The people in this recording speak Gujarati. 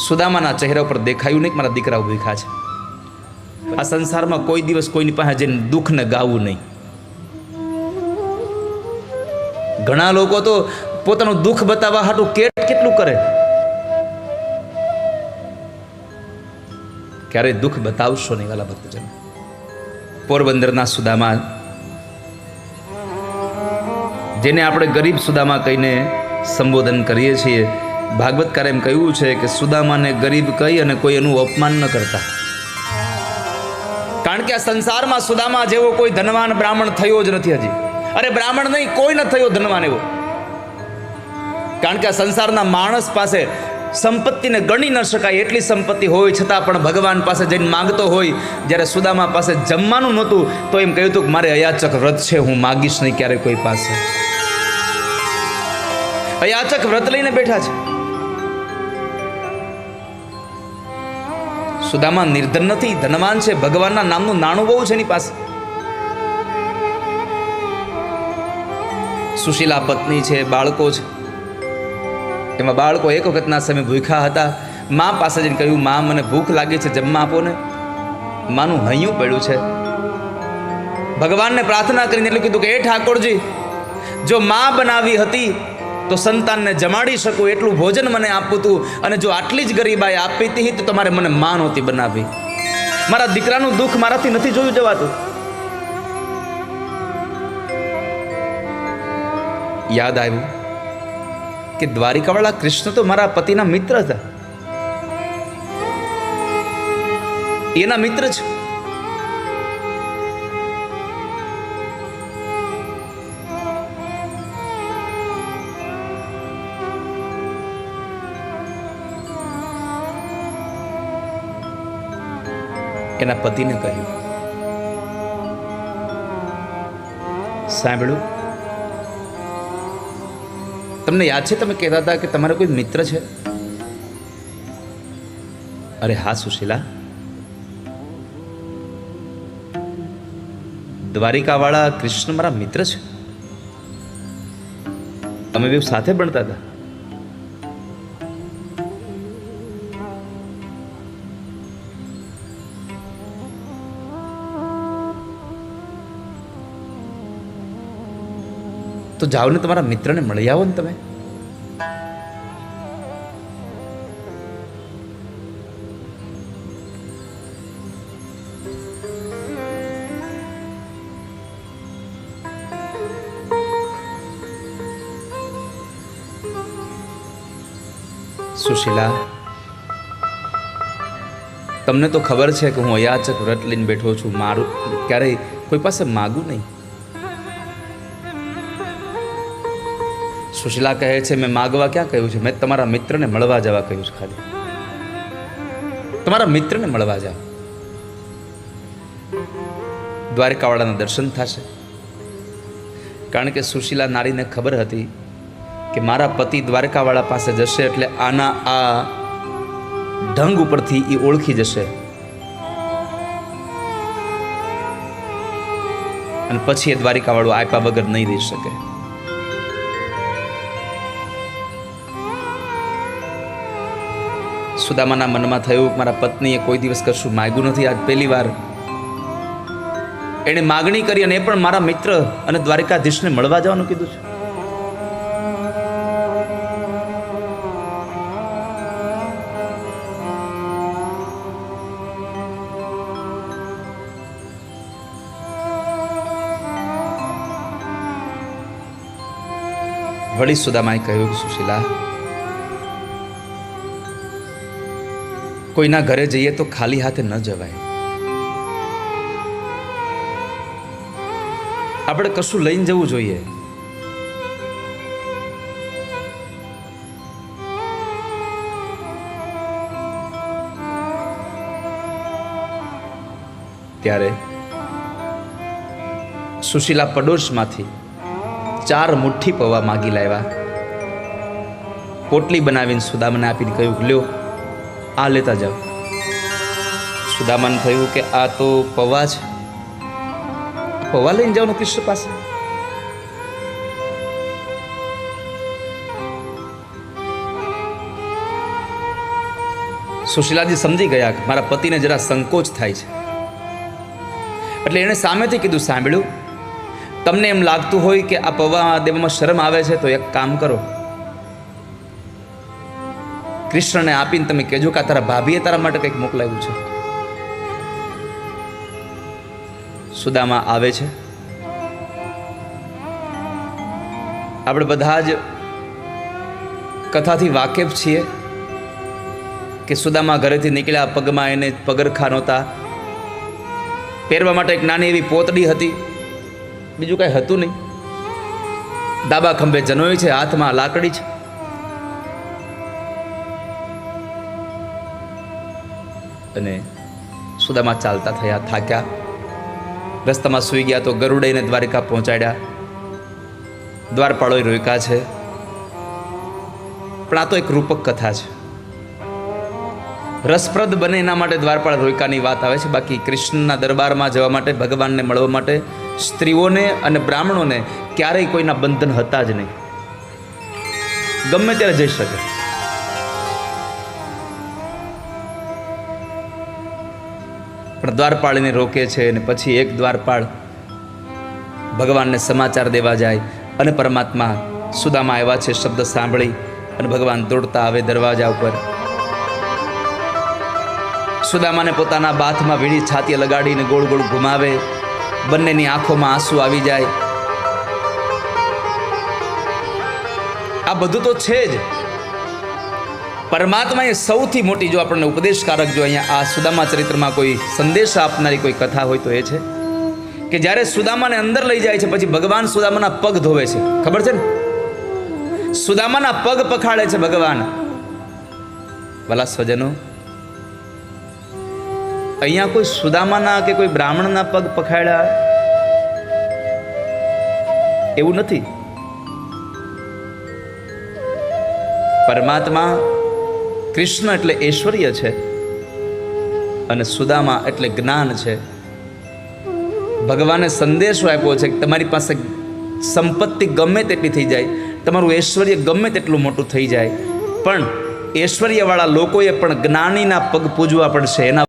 સુદામાના ચહેરા ઉપર દેખાયું નહીં કે મારા દીકરાઓ ભૂખ્યા છે. આ સંસારમાં કોઈ દિવસ કોઈની પાસે જઈને દુઃખને ગાવું નહીં. ઘણા લોકો તો પોતાનું દુઃખ બતાવવા હાટું કેટલું કરે. ક્યારેય દુઃખ બતાવશો નહીં વાલા ભક્તજન. પોરબંદરના સુદામા, જેને આપણે ગરીબ સુદામા કહીને સંબોધન કરીએ છીએ, ભાગવતકારે એમ કહ્યું છે કે સુદામાને ગરીબ કહી અને કોઈ એનું અપમાન ન કરતા. કારણ કે આ સંસારમાં સુદામા જેવો કોઈ ધનવાન બ્રાહ્મણ થયો જ નથી હજી. અરે બ્રાહ્મણ નહીં, કોઈ ન થયો ધનવાન એવો. કારણ કે આ સંસારના માણસ પાસે સંપત્તિને ગણી ન શકાય એટલી સંપત્તિ હોય છતાં પણ ભગવાન પાસે જઈને માંગતો હોય. જ્યારે સુદામા પાસે જમવાનું નહોતું તો એમ કહ્યું હતું કે મારે અયાચક વ્રત છે, હું માગીશ નહીં ક્યારે કોઈ પાસે. અયાચક વ્રત લઈને બેઠા છે. સુદામા નિર્ધન નથી, ધનવાન છે. ભગવાનના નામનું નાણું બહુ છે એની પાસે. સુશીલા પત્ની છે, બાળકો છે. એમાં બાળકો એક વખતના સમય ભૂખ્યા હતા. મા પાસે જઈને કહ્યું, મા મને ભૂખ લાગી છે, જમવા આપો ને. માનું હૈયું પડ્યું છે. ભગવાનને પ્રાર્થના કરીને એટલું કીધું કે એ ઠાકોરજી, જો મા બનાવી હતી તો સંતાનને જમાડી શકું એટલું ભોજન મને આપવું હતું, અને જો આટલી જ ગરીબાઈ આપી હતી તો તમારે મને મા નહોતી બનાવી. મારા દીકરાનું દુઃખ મારાથી નથી જોયું જવાતું. યાદ આવ્યું કે દ્વારિકાવાળા કૃષ્ણ તો મારા પતિના મિત્ર હતા. એના મિત્ર છે. એના પતિને કહ્યું, સાંભળ્યું, તમને યાદ છે તમે કહેતા હતા કે તમારો કોઈ મિત્ર છે? અરે હા સુશીલા, દ્વારિકાવાળા કૃષ્ણ મારા મિત્ર છે. અમે બે સાથે ભણતા હતા. તો જાઓ ને તમારા મિત્રને મળી આવો ને તમે. સુશીલા, તમને તો ખબર છે કે હું અયાચક વ્રત લઈને બેઠો છું. મારું ક્યારેય કોઈ પાસે માગું નહીં. સુશીલા કહે છે, મેં માગવા ક્યાં કહ્યું છે? મેં તમારા મિત્રને મળવા જવા કહ્યું છે. ખાલી તમારા મિત્રને મળવા જાઓ. દ્વારકાવાળાના દર્શન થશે. કારણ કે સુશીલા નારીને ખબર હતી કે મારા પતિ દ્વારકાવાળા પાસે જશે એટલે આના આ ઢંગ ઉપરથી એ ઓળખી જશે, અને પછી એ દ્વારિકાવાળો આપ્યા વગર નહીં રહી શકે. સુદામાના મનમાં થયું કે મારા પત્નીએ કોઈ દિવસ કશું માગ્યું નથી, આજ પહેલી વાર એણે માગણી કરી, અને એ પણ મારા મિત્ર અને દ્વારિકાધીશને મળવા જવાનું કીધું છે. વળી સુદામાએ કહ્યું કે સુશીલા, કોઈના ઘરે જઈએ તો ખાલી હાથે ન જવાય. આપણે કશું લઈને જવું જોઈએ. ત્યારે સુશીલા પડોશમાંથી 4 મુઠ્ઠી પૌવા માગી લાવ્યા. પોટલી બનાવીને સુદામાને આપીને કહ્યું, લ્યો આ લેતા જાઓ. સુદામાને થયું કે આ તો પૌવા છે, પૌવા લઈને જાઓ કૃષ્ણ પાસે. સુશીલાજી સમજી ગયા કે મારા પતિને જરા સંકોચ થાય છે, એટલે એણે સામેથી કીધું, સાંભળ્યું, તમને એમ લાગતું હોય કે આ પૌવા દેવામાં શરમ આવે છે તો એક કામ કરો, કૃષ્ણને આપીને તમે કહેજો કે તારા ભાભીએ તારા માટે કંઈક મોકલાવ્યું છે. સુદામા આવે છે. આપણે બધા જ કથાથી વાકેફ છીએ કે સુદામા ઘરેથી નીકળ્યા, પગમાં એને પગરખા નહોતા, પહેરવા માટે એક નાની એવી પોતડી હતી, બીજું કાંઈ હતું નહીં. ડાબા ખંભે જનોઈ છે, હાથમાં લાકડી છે. અને સુદામા ચાલતા થયા, થાક્યા, રસ્તામાં સૂઈ ગયા તો ગરુડઈને દ્વારિકા પહોંચાડ્યા. દ્વારપાળોએ રોક્યા છે. પણ આ તો એક રૂપક કથા છે, રસપ્રદ બને એના માટે દ્વારપાળ રોયકાની વાત આવે છે. બાકી કૃષ્ણના દરબારમાં જવા માટે, ભગવાનને મળવા માટે સ્ત્રીઓને અને બ્રાહ્મણોને ક્યારેય કોઈના બંધન હતા જ નહીં, ગમે ત્યારે જઈ શકે. પણ દ્વારપાળને રોકે છે અને પછી એક દ્વારપાળ ભગવાનને સમાચાર દેવા જાય અને પરમાત્મા સુદામા આવ્યા છે શબ્દ સાંભળી અને ભગવાન દોડતા આવે દરવાજા ઉપર. સુદામાને પોતાના બાથમાં વીણી છાતીએ લગાડીને ગોળ ગોળ ઘુમાવે, બંનેની આંખોમાં આંસુ આવી જાય. આ બધું તો છે જ. પરમાત્માએ સૌથી મોટી, જો આપણને ઉપદેશકારક, જો અહીંયા આ સુદામા ચરિત્રમાં કોઈ સંદેશ આપનારી કોઈ કથા હોય તો એ છે કે જ્યારે સુદામાને અંદર લઈ જાય છે પછી ભગવાન સુદામાના પગ ધોવે છે. ખબર છે ને, સુદામાના પગ પખાડે છે ભગવાન. ભલા સ્વજનો, અહીંયા કોઈ સુદામાના કે કોઈ બ્રાહ્મણના પગ પખાડ્યા એવું નથી. પરમાત્મા કૃષ્ણ એટલે ઐશ્વર્ય છે અને સુદામા એટલે જ્ઞાન છે. ભગવાને સંદેશો આપ્યો છે કે તમારી પાસે સંપત્તિ ગમે તેટલી થઈ જાય, તમારું ઐશ્વર્ય ગમે તેટલું મોટું થઈ જાય, પણ ઐશ્વર્યવાળા લોકોએ પણ જ્ઞાનીના પગ પૂજવા પડશે. એના